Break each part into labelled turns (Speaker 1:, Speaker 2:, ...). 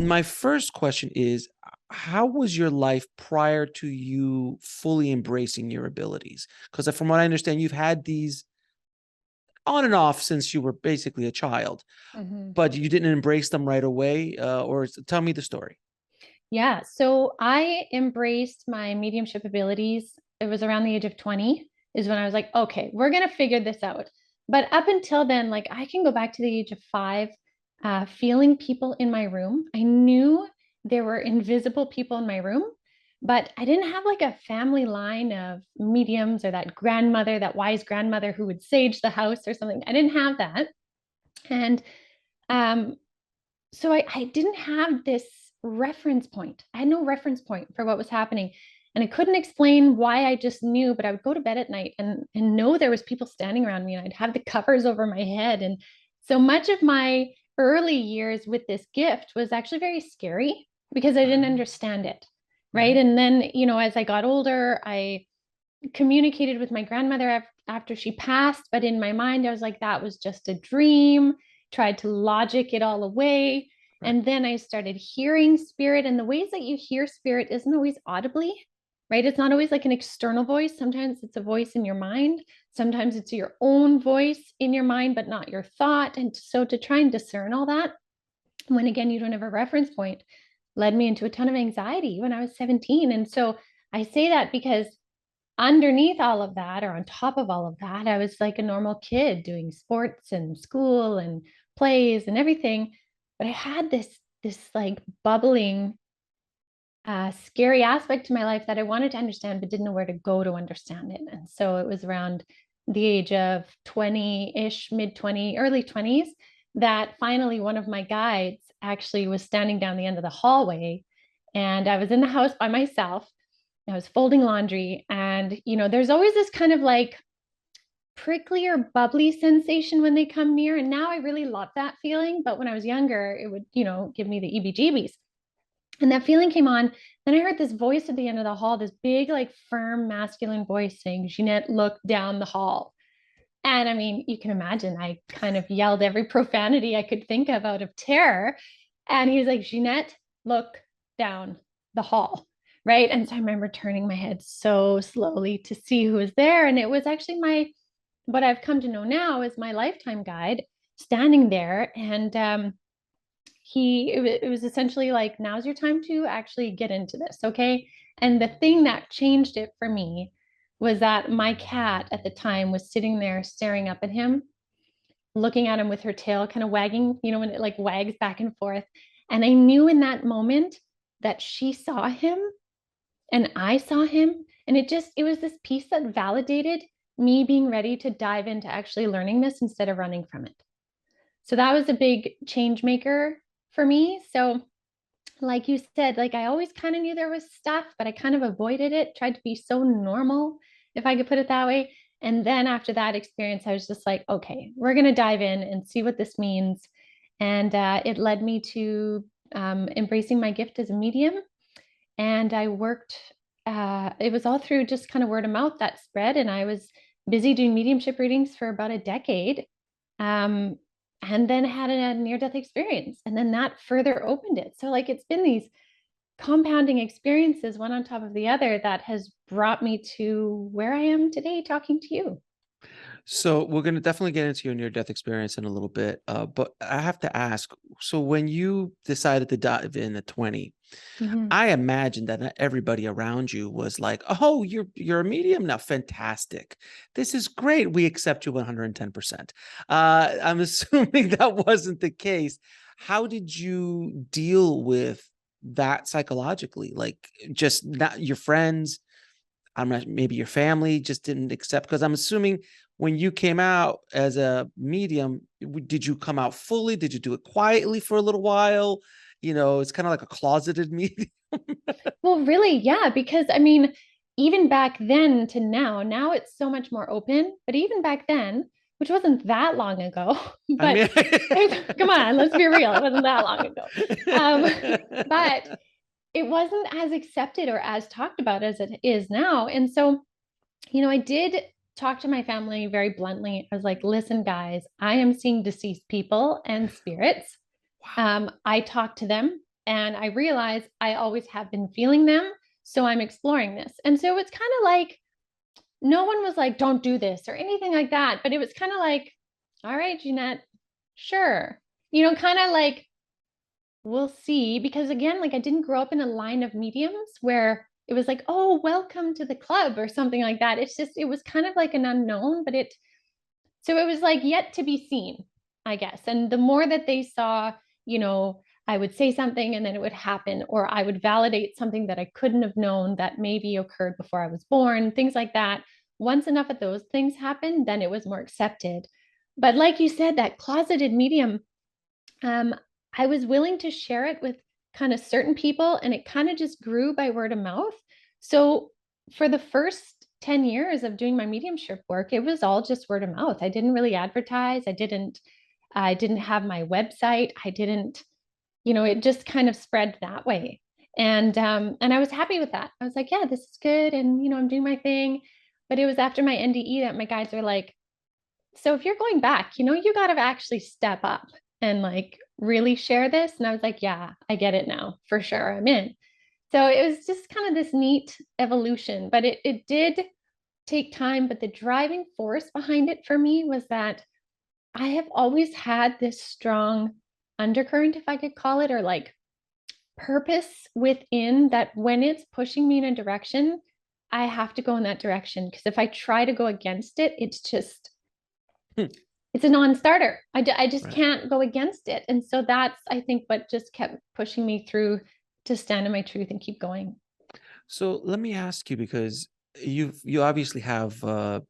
Speaker 1: My first question is, how was your life prior to you fully embracing your abilities? Because from what I understand, you've had these on and off since you were basically a child,
Speaker 2: Mhm.
Speaker 1: but you didn't embrace them right away. Or tell me the story.
Speaker 2: Yeah, so I embraced my mediumship abilities. It was around the age of 20 is when I was like, okay, we're gonna figure this out. But up until then, like I can go back to the age of 5, feeling people in my room. I knew there were invisible people in my room, but I didn't have like a family line of mediums or that grandmother, that wise grandmother who would sage the house or something. I didn't have that. And um, so I didn't have this reference point. I had no reference point for what was happening. And I couldn't explain why. I just knew, but I would go to bed at night and know there was people standing around me, and I'd have the covers over my head. And so much of my early years with this gift was actually very scary because I didn't understand it. Right.
Speaker 1: Mhm.
Speaker 2: And then, as I got older, I communicated with my grandmother after she passed, but in my mind, I was like, that was just a dream, tried to logic it all away.
Speaker 1: Right.
Speaker 2: And then I started hearing spirit, and the ways that you hear spirit isn't always audibly, right? It's not always like an external voice. Sometimes it's a voice in your mind. Sometimes it's your own voice in your mind, but not your thought. And so to try and discern all that, when again, you don't have a reference point, led me into a ton of anxiety when I was 17. And so I say that because underneath all of that, or on top of all of that, I was like a normal kid doing sports and school and plays and everything. But I had this like bubbling, scary aspect to my life that I wanted to understand, but didn't know where to go to understand it. And so it was around the age of 20-ish, mid 20, early 20s, that finally one of my guides actually was standing down the end of the hallway. And I was in the house by myself. I was folding laundry, and there's always this kind of like prickly or bubbly sensation when they come near. And now I really love that feeling. But when I was younger, it would, give me the EBGBs. And that feeling came on. Then I heard this voice at the end of the hall, this big, like firm masculine voice saying, Jeanette, look down the hall. And I mean, you can imagine I kind of yelled every profanity I could think of out of terror. And he was like, Jeanette, look down the hall. Right. And so I remember turning my head so slowly to see who was there. And it was actually what I've come to know now is my lifetime guide standing there. And it was essentially like, now's your time to actually get into this. Okay. And the thing that changed it for me was that my cat at the time was sitting there staring up at him, looking at him with her tail kind of wagging, when it like wags back and forth. And I knew in that moment that she saw him and I saw him. And it was this piece that validated me being ready to dive into actually learning this instead of running from it. So that was a big change maker for me. So, like you said, like I always kind of knew there was stuff, but I kind of avoided it, tried to be so normal, if I could put it that way. And then after that experience, I was just like, okay, we're going to dive in and see what this means. And it led me to embracing my gift as a medium. And I worked, it was all through just kind of word of mouth that spread. And I was busy doing mediumship readings for about a decade. Um, and then had a near death experience. And then that further opened it. So, like, it's been these compounding experiences, one on top of the other, that has brought me to where I am today talking to you.
Speaker 1: So we're going to definitely get into your near-death experience in a little bit. But I have to ask, so when you decided to dive in at 20,
Speaker 2: Mhm.
Speaker 1: I imagine that not everybody around you was like, "Oh, you're a medium now. Fantastic. This is great. We accept you 110%." I'm assuming that wasn't the case. How did you deal with that psychologically? Like just not your friends, I'm not maybe your family just didn't accept because I'm assuming when you came out as a medium, did you come out fully? Did you do it quietly for a little while? It's kind of like a closeted medium.
Speaker 2: Well, really, yeah, because I mean, even back then to now it's so much more open. But even back then, which wasn't that long ago,
Speaker 1: I
Speaker 2: but
Speaker 1: mean,
Speaker 2: come on, let's be real, it wasn't that long ago. Um, but it wasn't as accepted or as talked about as it is now. And so, I did talk to my family very bluntly. I was like, listen, guys, I am seeing deceased people and spirits.
Speaker 1: wow.
Speaker 2: I talk to them. And I realized I always have been feeling them. So I'm exploring this. And so it's kind of like, no one was like, don't do this or anything like that. But it was kind of like, all right, Jeanette, sure. Kind of like, we'll see. Because again, like I didn't grow up in a line of mediums where it was like, oh, welcome to the club or something like that. It's just, it was kind of like an unknown, but so it was like yet to be seen, I guess. And the more that they saw, I would say something and then it would happen, or I would validate something that I couldn't have known that maybe occurred before I was born, things like that. Once enough of those things happened, then it was more accepted. But like you said, that closeted medium, um, I was willing to share it with kind of certain people, and it kind of just grew by word of mouth. So for the first 10 years of doing my mediumship work, it was all just word of mouth. I didn't really advertise. I didn't have my website. I didn't, it just kind of spread that way. And I was happy with that. I was like, yeah, this is good. And I'm doing my thing. But it was after my NDE that my guides were like, so if you're going back, you got to actually step up and like really share this. And I was like, yeah, I get it now for sure. I'm in. So it was just kind of this neat evolution, but it did take time. But the driving force behind it for me was that I have always had this strong undercurrent, if I could call it, or like purpose within that when it's pushing me in a direction, I have to go in that direction. Because if I try to go against it, it's just,
Speaker 1: Hmm.
Speaker 2: it's a non-starter. I just
Speaker 1: Right.
Speaker 2: can't go against it. And so that's, I think, what just kept pushing me through to stand in my truth and keep going.
Speaker 1: So let me ask you, because you obviously have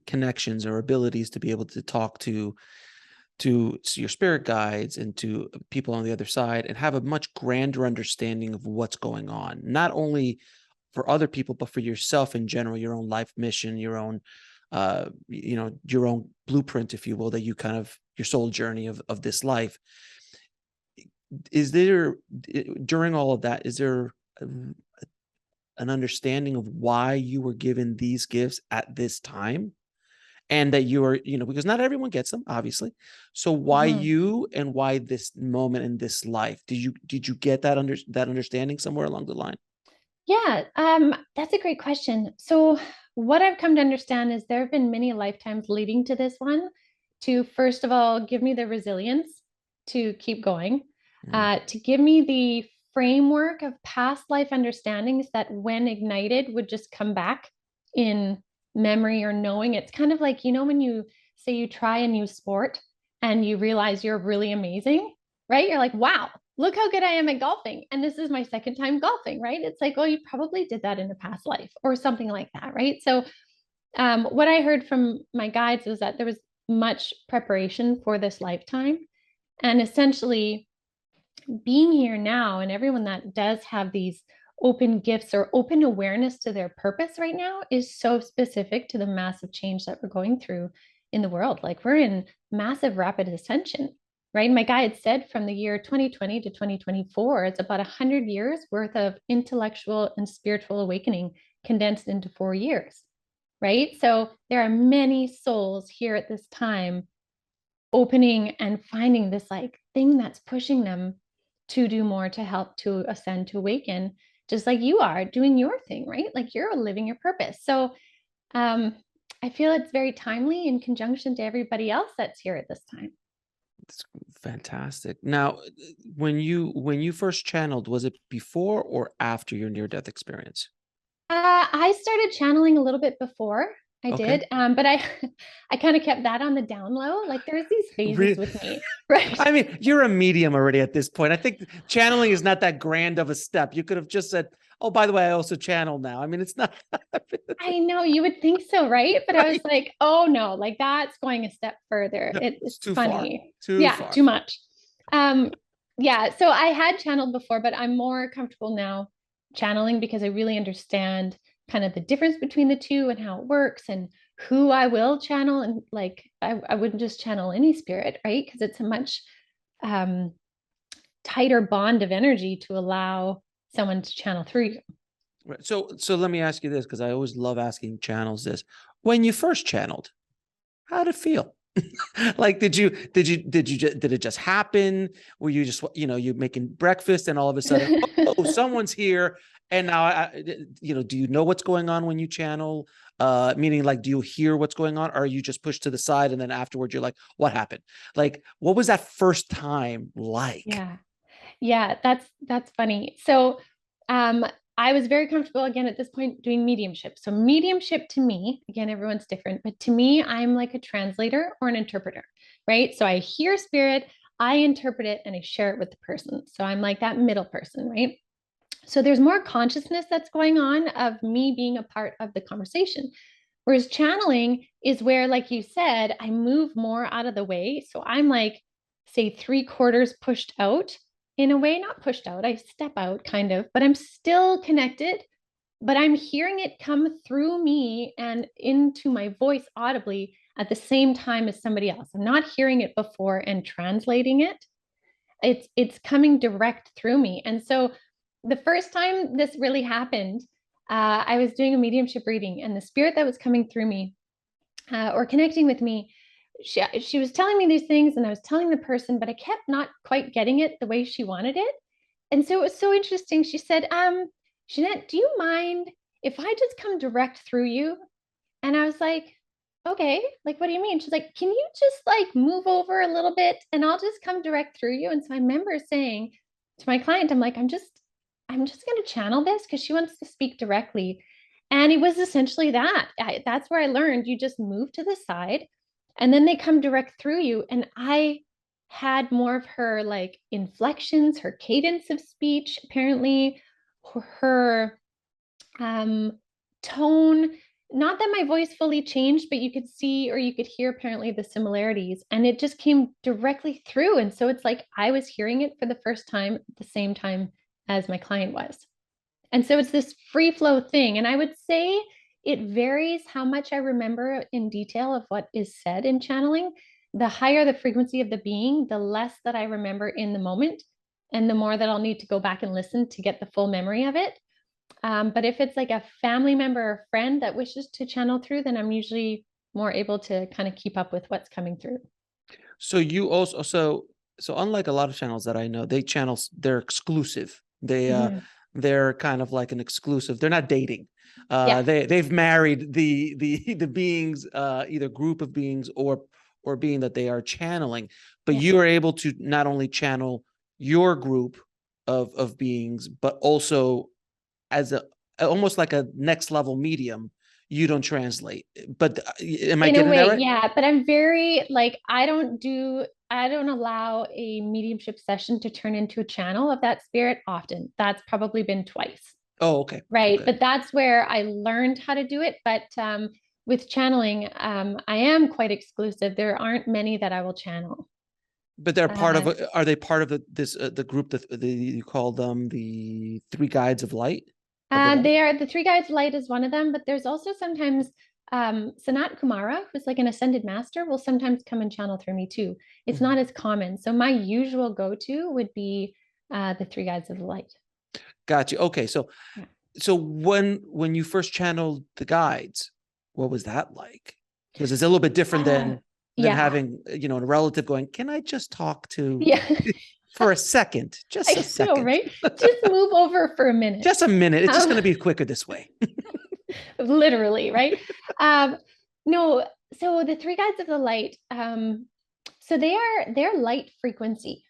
Speaker 1: connections or abilities to be able to talk to your spirit guides and to people on the other side and have a much grander understanding of what's going on, not only for other people but for yourself in general, your own life mission, your own your own blueprint, if you will, that you kind of your soul journey of this life. Is there during all of that, is there a, an understanding of why you were given these gifts at this time, and that you are, because not everyone gets them, obviously. So why
Speaker 2: Mhm.
Speaker 1: you, and why this moment in this life? Did you get that understanding somewhere along the line?
Speaker 2: Yeah, that's a great question. So, what I've come to understand is there have been many lifetimes leading to this one to, first of all, give me the resilience to keep going,
Speaker 1: Mm,
Speaker 2: to give me the framework of past life understandings that, when ignited, would just come back in memory or knowing. It's kind of like, when you say you try a new sport and you realize you're really amazing, right? You're like, wow, look how good I am at golfing. And this is my second time golfing, right? It's like, well, you probably did that in a past life or something like that, right? So, what I heard from my guides was that there was much preparation for this lifetime. And essentially, being here now, and everyone that does have these open gifts or open awareness to their purpose right now, is so specific to the massive change that we're going through in the world. Like, we're in massive rapid ascension, right? My guy had said from the year 2020 to 2024, it's about 100 years worth of intellectual and spiritual awakening condensed into 4 years, right? So there are many souls here at this time opening and finding this like thing that's pushing them to do more, to help, to ascend, to awaken, just like you are doing your thing, right? Like, you're living your purpose. So um I feel it's very timely in conjunction to everybody else that's here at this time.
Speaker 1: it's fantastic. Now, when you first channeled, was it before or after your near death experience?
Speaker 2: I started channeling a little bit before. I
Speaker 1: Okay.
Speaker 2: did, but I I kind of kept that on the down low. Like, there's these phases with me, right?
Speaker 1: I mean, you're a medium already at this point. I think channeling is not that grand of a step. You could have just said, "Oh, by the way, I also channel now." I mean, it's not
Speaker 2: I know you would think so, right? But I was
Speaker 1: right.
Speaker 2: like, oh no, like that's going a step further.
Speaker 1: No,
Speaker 2: It's
Speaker 1: it's too far.
Speaker 2: funny.
Speaker 1: Too
Speaker 2: Yeah,
Speaker 1: far.
Speaker 2: too much. Um, yeah, so I had channeled before, but I'm more comfortable now channeling because I really understand kind of the difference between the two and how it works and who I will channel. And like, I wouldn't just channel any spirit, right? Because it's a much um, tighter bond of energy to allow someone to channel through you.
Speaker 1: Right. So let me ask you this, because I always love asking channels this. When you first channeled, how did it feel? Like, did it just happen? Were you just, you making breakfast and all of a sudden, oh, someone's here. And now, do you know what's going on when you channel? Meaning, like, do you hear what's going on? Or are you just pushed to the side and then afterward you're like, what happened? Like, what was that first time like?
Speaker 2: Yeah. Yeah, that's funny. So, I was very comfortable again at this point doing mediumship. So mediumship to me, again, everyone's different, but to me, I'm like a translator or an interpreter, right? So I hear spirit, I interpret it, and I share it with the person. So I'm like that middle person, right? So there's more consciousness that's going on of me being a part of the conversation. Whereas channeling is where, like you said, I move more out of the way. So I'm like, say, 3/4 pushed out in a way, not pushed out. I step out kind of, but I'm still connected, but I'm hearing it come through me and into my voice audibly at the same time as somebody else. I'm not hearing it before and translating it. It's coming direct through me. And so the first time this really happened, I was doing a mediumship reading, and the spirit that was coming through me or connecting with me, she was telling me these things, and I was telling the person, but I kept not quite getting it the way she wanted it. And so it was so interesting. She said, Jeanette, do you mind if I just come direct through you? And I was like, okay, like, what do you mean? She's like, can you just like move over a little bit and I'll just come direct through you? And so I remember saying to my client, I'm like, I'm just going to channel this because she wants to speak directly. And it was essentially that. That's where I learned you just move to the side and then they come direct through you. And I had more of her like inflections, her cadence of speech, apparently, her tone. Not that my voice fully changed, but you could see or you could hear apparently the similarities, and it just came directly through. And so it's like I was hearing it for the first time at the same time as my client was. And so it's this free flow thing. And I would say it varies how much I remember in detail of what is said in channeling. The higher the frequency of the being, the less that I remember in the moment, and the more that I'll need to go back and listen to get the full memory of it. But if it's like a family member or friend that wishes to channel through, then I'm usually more able to kind of keep up with what's coming through.
Speaker 1: So you also, so unlike a lot of channels that I know, they're exclusive.
Speaker 2: Mhm.
Speaker 1: They're kind of like an exclusive. They're not dating.
Speaker 2: Yeah.
Speaker 1: They've married the beings, either group of beings or being that they are channeling. But
Speaker 2: Yeah.
Speaker 1: you are able to not only channel your group of beings, but also as a almost like a next level medium. You don't translate, but am I
Speaker 2: In a
Speaker 1: getting that
Speaker 2: way,
Speaker 1: right?
Speaker 2: yeah. But I'm very like, I don't allow a mediumship session to turn into a channel of that spirit often. That's probably been twice.
Speaker 1: Oh, okay.
Speaker 2: Right.
Speaker 1: Okay.
Speaker 2: But that's where I learned how to do it. But with channeling, I am quite exclusive. There aren't many that I will channel.
Speaker 1: But they're part of
Speaker 2: Uh,
Speaker 1: are they part of the group that you call them the Three Guides of Light of the light?
Speaker 2: They are the three guides of light is one of them, but there's also sometimes Sanat Kumara, who's like an ascended master, will sometimes come and channel through me too. It's
Speaker 1: Mhm.
Speaker 2: not as common. So my usual go-to would be the three guides of the light.
Speaker 1: Got you. Okay, so
Speaker 2: Yeah.
Speaker 1: when you first channeled the guides, what was that like? Because it's a little bit different
Speaker 2: Uh,
Speaker 1: than
Speaker 2: yeah.
Speaker 1: having, a relative going, "Can I just talk to
Speaker 2: Yeah.
Speaker 1: for a second, just a
Speaker 2: I know,
Speaker 1: second,
Speaker 2: right? Just move over for a minute.
Speaker 1: just a minute? It's just
Speaker 2: Um,
Speaker 1: going to be quicker this way."
Speaker 2: literally, right? Um, no, so the three guides of the light, so they're light frequency.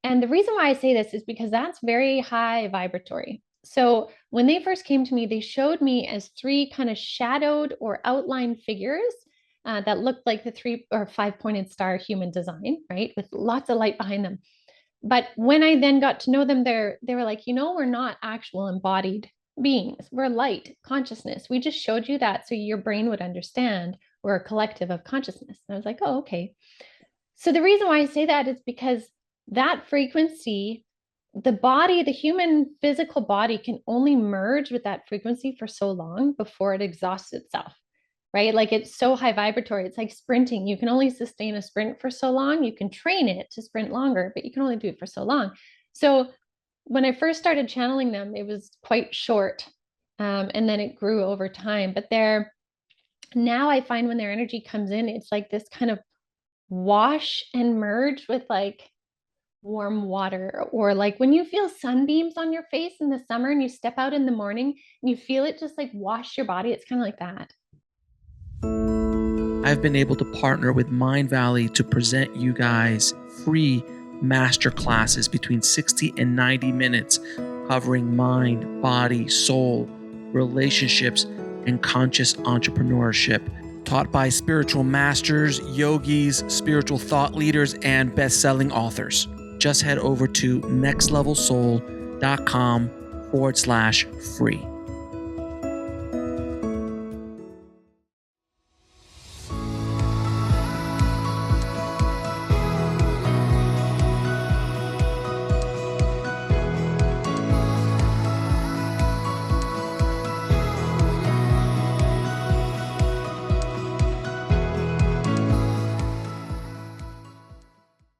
Speaker 2: And the reason why I say this is because that's very high vibratory. So when they first came to me, they showed me as three kind of shadowed or outlined figures that looked like the 3 or 5 pointed star human design, right? With lots of light behind them. But when I then got to know them, they were like, we're not actual embodied beings. We're light consciousness. We just showed you that so your brain would understand we're a collective of consciousness. And I was like, oh, okay. So the reason why I say that is because that frequency, the body, the human physical body can only merge with that frequency for so long before it exhausts itself, right? Like it's so high vibratory. It's like sprinting. You can only sustain a sprint for so long. You can train it to sprint longer, but you can only do it for so long. So when I first started channeling them, it was quite short. And then it grew over time. But now I find when their energy comes in, it's like this kind of wash and merge with like warm water, or like when you feel sunbeams on your face in the summer and you step out in the morning and you feel it just like wash your body. It's kind of like that.
Speaker 1: I've been able to partner with Mind Valley to present you guys free master classes between 60 and 90 minutes covering mind, body, soul, relationships, and conscious entrepreneurship, taught by spiritual masters, yogis, spiritual thought leaders, and best-selling authors. Just head over to nextlevelsoul.com/free.